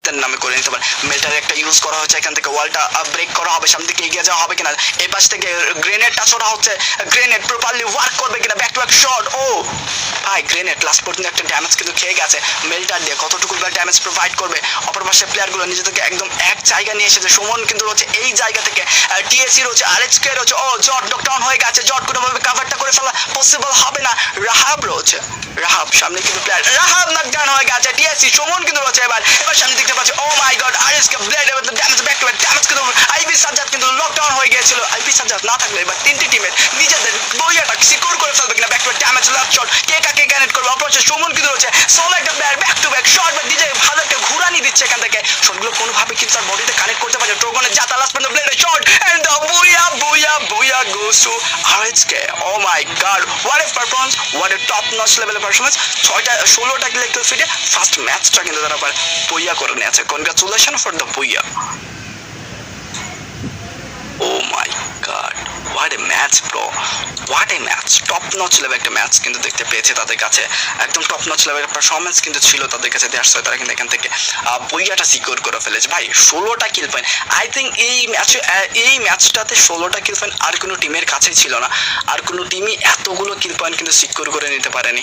দোস্তের নামে করে নিতে পারে। মেটার একটা ইউজ করা হচ্ছে, এখান থেকে ওয়ালটা ব্রেক করা হবে, সামনে দিকে এগিয়ে যাওয়া হবে কিনা, এই পাশ থেকে গ্রেনেডটা ছোড়া হচ্ছে, গ্রেনেড প্রপারলি ওয়ার্ক করবে কিনা, ব্যাক টু ব্যাক শট। ও ভাই গ্রেনেড লাস্ট পর্যন্ত একটা ড্যামেজ কিন্তু খেয়ে গেছে, মেল্টার দিয়ে কতটুকু ড্যামেজ প্রোভাইড করবে। অপর পাশে প্লেয়ারগুলো নিজেদেরকে একদম এক জায়গা নিয়ে এসেছে, সুমন কিন্তু রয়েছে এই জায়গা থেকে, টিএসি রয়েছে, আরএচকে রয়েছে, ও জট নকডাউন হয়ে গেছে, জট কোনোভাবে কাভারটা করে ফেলা পসিবল হবে না। রাহাব রয়েছে, রাহাব সামনে কিন্তু প্লেয়ার, রাহাব নকডাউন হয়ে গেছে, টিএসি সুমন কিন্তু রয়েছে, এবার সামনে দেখতে পাচ্ছি ও মাই গড আরএচকে ব্লেড এবার damage back to back damage কিন্তু আইবি সাজ্জাদ কিন্তু লকডাউন হয়ে গিয়েছিল। আইবি সাজ্জাদ না থাকলে এবার তিনটি টিমের নিজেদের বইয়াটা সিকিউর করে ফেলবে কিনা, back to back damage last shot, কে কাকে গ্যানেট করবে। অপর পাশে সুমন কিন্তু রয়েছে, সোলো একটা player back to back shot বা ডিজে ভালো একটা ঘুরানি দিচ্ছে, এখান থেকে শটগুলো কোনোভাবে কিন্তু তার বডিতে কানেক্ট করতে পারছে। ট্রোগনের জাতা লাস্ট পর্যন্ত ব্লেড শট এন্ড দ্য বুয়া goes to RHK. Oh my god, what a performance, what a top notch level performance. 16টা ইলেকট্রিক ফিটে ফার্স্ট ম্যাচটা কিন্তু তারা বুইয়া করে নিয়েছে। Congratulation for the booyah. Oh my god, what a match bro, what a match, top notch level একটা match কিন্তু দেখতে পেয়েছে তাদের কাছে, একদম টপ নচ লেভেলের পারফরমেন্স কিন্তু ছিল তাদের কাছে। দ্যাটস ওয়াই তারা কিন্তু এখান থেকে বইয়াটা সিকিউর করে ফেলেছে। ভাই 16টা কিল পয়েন্ট, আই থিঙ্ক এই ম্যাচটাতে 16টা কিল পয়েন্ট আর কোনো টিমের কাছেই ছিল না, আর কোনো টিমই এতগুলো কিল পয়েন্ট কিন্তু সিকিউর করে নিতে পারেনি।